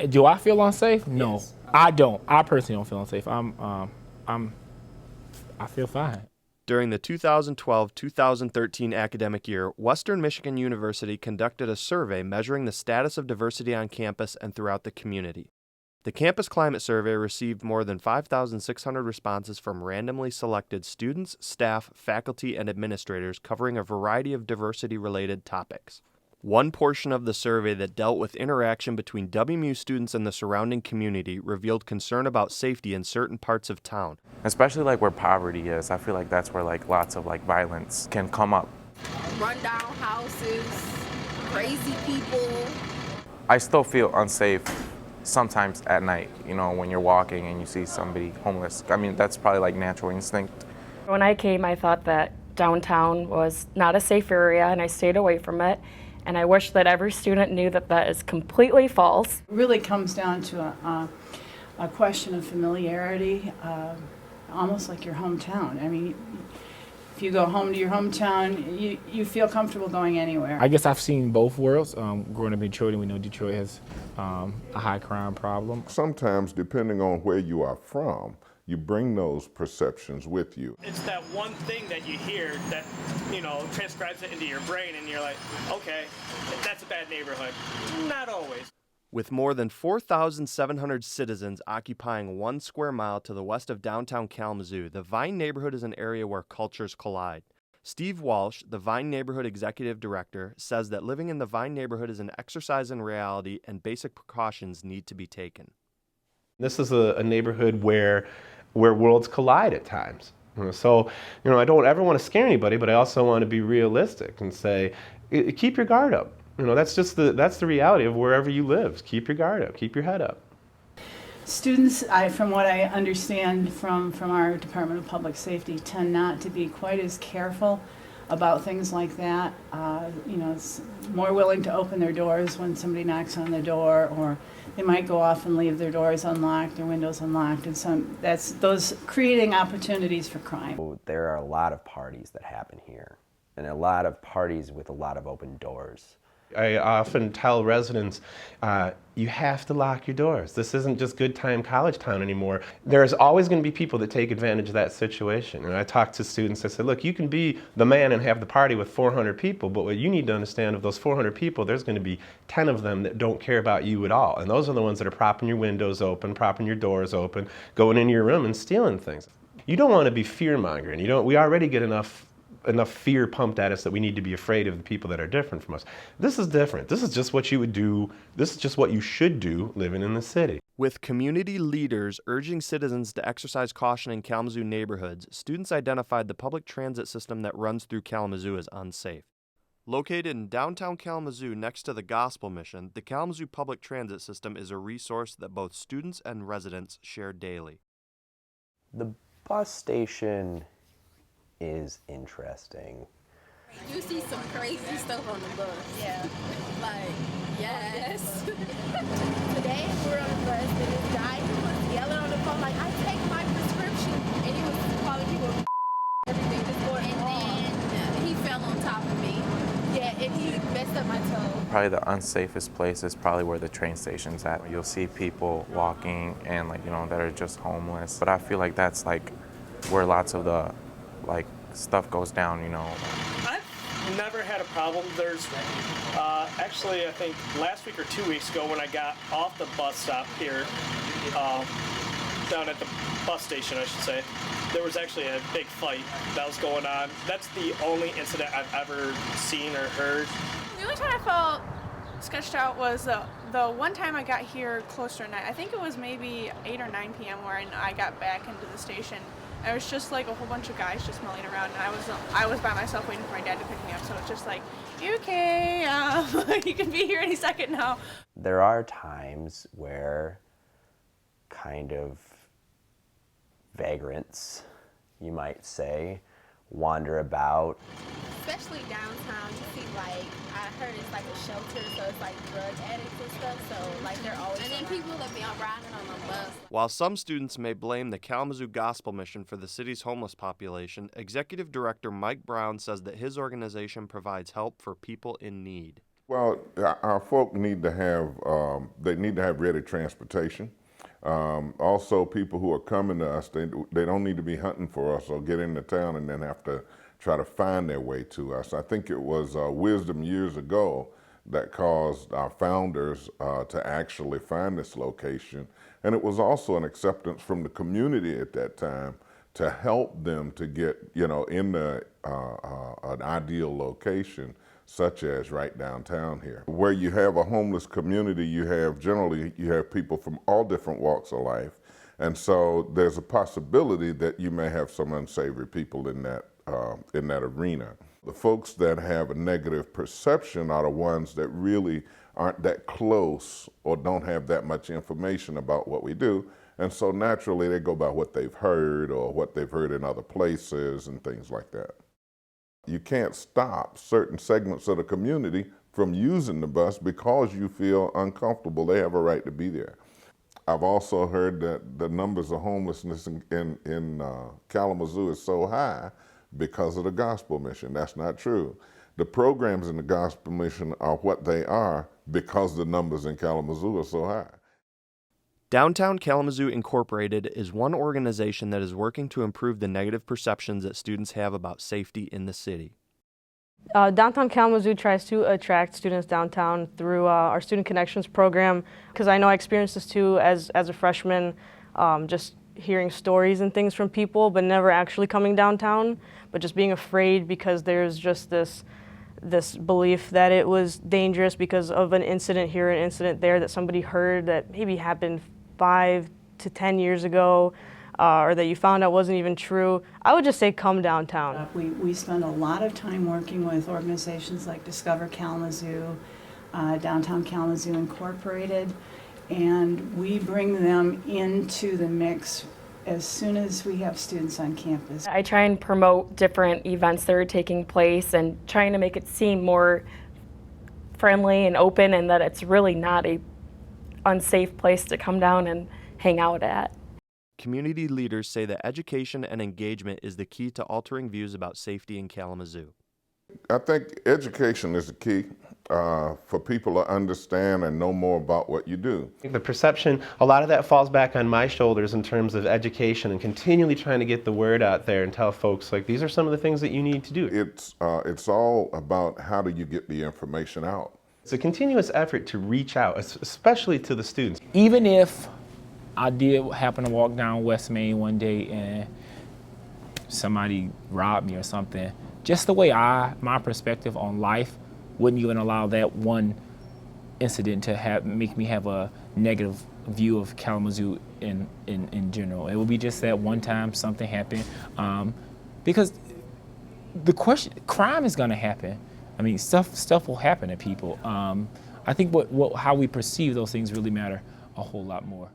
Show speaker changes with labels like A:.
A: Do I feel unsafe? No,
B: Yes.
A: I don't. I personally don't feel unsafe. I'm, I feel fine.
C: During the 2012-2013 academic year, Western Michigan University conducted a survey measuring the status of diversity on campus and throughout the community. The Campus Climate Survey received more than 5,600 responses from randomly selected students, staff, faculty, and administrators covering a variety of diversity-related topics. One portion of the survey that dealt with interaction between WMU students and the surrounding community revealed concern about safety in certain parts of town.
D: Especially like where poverty is. I feel like that's where like lots of like violence can come up.
E: Rundown houses, crazy people.
D: I still feel unsafe sometimes at night, you know, when you're walking and you see somebody homeless. I mean, that's probably like natural instinct.
F: When I came, I thought that downtown was not a safe area, and I stayed away from it. And I wish that every student knew that that is completely false.
G: It really comes down to a question of familiarity, almost like your hometown. I mean, if you go home to your hometown, you feel comfortable going anywhere.
A: I guess I've seen both worlds. Growing up in Detroit, and we know Detroit has a high crime problem.
H: Sometimes, depending on where you are from, you bring those perceptions with you.
B: It's that one thing that you hear that, you know, transcribes it into your brain, and you're like, okay, that's a bad neighborhood. Not always.
C: With more than 4,700 citizens occupying 1 square mile to the west of downtown Kalamazoo, the Vine neighborhood is an area where cultures collide. Steve Walsh, the Vine Neighborhood Executive Director, says that living in the Vine neighborhood is an exercise in reality and basic precautions need to be taken.
I: This is a neighborhood where worlds collide at times. So, I don't ever want to scare anybody, but I also want to be realistic and say, keep your guard up. That's the reality of wherever you live. Keep your guard up, keep your head up.
G: Students, from what I understand from our Department of Public Safety, tend not to be quite as careful about things like that. It's more willing to open their doors when somebody knocks on the door, or they might go off and leave their doors unlocked, their windows unlocked, and that's those creating opportunities for crime.
J: There are a lot of parties that happen here, and a lot of parties with a lot of open doors.
I: I often tell residents, you have to lock your doors. This isn't just good time college town anymore. There's always going to be people that take advantage of that situation. And I talk to students, I said, look, you can be the man and have the party with 400 people, but what you need to understand, of those 400 people, there's going to be 10 of them that don't care about you at all. And those are the ones that are propping your windows open, propping your doors open, going into your room and stealing things. You don't want to be fear-mongering. We already get enough fear pumped at us that we need to be afraid of the people that are different from us. This is different. This is just what you would do. This is just what you should do living in the city.
C: With community leaders urging citizens to exercise caution in Kalamazoo neighborhoods, students identified the public transit system that runs through Kalamazoo as unsafe. Located in downtown Kalamazoo next to the Gospel Mission, the Kalamazoo Public Transit System is a resource that both students and residents share daily.
J: The bus station is interesting.
E: You see some crazy stuff on the bus. Yeah. Like, yes. Today we're on the bus and this guy was yelling on the phone like, I take my prescription. And he was calling people everything just going. And then he fell on top of me. Yeah, and he messed up my toe.
D: Probably the unsafest place is probably where the train station's at. You'll see people walking and that are just homeless. But I feel like that's like where lots of the stuff goes down,
B: I've never had a problem. There's actually, I think last week or 2 weeks ago when I got off the bus stop here, down at the bus station, I should say, there was actually a big fight that was going on. That's the only incident I've ever seen or heard.
K: The only time I felt sketched out was the one time I got here closer at night. I think it was maybe 8 or 9 p.m. where I got back into the station. It was just like a whole bunch of guys just milling around, and I was by myself waiting for my dad to pick me up. So it's just like, you okay? You can be here any second now.
J: There are times where kind of vagrants, you might say, wander about.
E: Especially downtown, you see I heard it's like a shelter, so it's like drug addicts and stuff, so they're always and then people that be riding on the bus.
C: While some students may blame the Kalamazoo Gospel Mission for the city's homeless population, Executive Director Mike Brown says that his organization provides help for people in need.
H: Well, our folk need to have, they need to have ready transportation. Also, people who are coming to us, they don't need to be hunting for us or get into town and then have to try to find their way to us. I think it was wisdom years ago that caused our founders to actually find this location. And it was also an acceptance from the community at that time to help them to get, in an ideal location, such as right downtown here. Where you have a homeless community, generally you have people from all different walks of life. And so there's a possibility that you may have some unsavory people in that arena. The folks that have a negative perception are the ones that really aren't that close or don't have that much information about what we do. And so naturally they go by what they've heard or what they've heard in other places and things like that. You can't stop certain segments of the community from using the bus because you feel uncomfortable. They have a right to be there. I've also heard that the numbers of homelessness in Kalamazoo is so high because of the gospel mission. That's not true. The programs in the gospel mission are what they are because the numbers in Kalamazoo are so high.
C: Downtown Kalamazoo Incorporated is one organization that is working to improve the negative perceptions that students have about safety in the city.
L: Downtown Kalamazoo tries to attract students downtown through our Student Connections program, because I know I experienced this too as a freshman, just hearing stories and things from people, but never actually coming downtown, but just being afraid because there's just this belief that it was dangerous because of an incident here, an incident there that somebody heard that maybe happened 5 to 10 years ago, or that you found out wasn't even true. I would just say come downtown.
G: We spend a lot of time working with organizations like Discover Kalamazoo, Downtown Kalamazoo Incorporated, and we bring them into the mix as soon as we have students on campus.
F: I try and promote different events that are taking place and trying to make it seem more friendly and open, and that it's really not a unsafe place to come down and hang out at.
C: Community leaders say that education and engagement is the key to altering views about safety in Kalamazoo.
H: I think education is the key for people to understand and know more about what you do.
I: The perception, a lot of that falls back on my shoulders in terms of education and continually trying to get the word out there and tell folks, like, these are some of the things that you need to do.
H: It's all about how do you get the information out.
I: It's a continuous effort to reach out, especially to the students.
A: Even if I did happen to walk down West Main one day and somebody robbed me or something, just the way my perspective on life wouldn't even allow that one incident to make me have a negative view of Kalamazoo in general. It would be just that one time something happened, because the crime is gonna happen. I mean, stuff will happen to people. I think how we perceive those things really matter a whole lot more.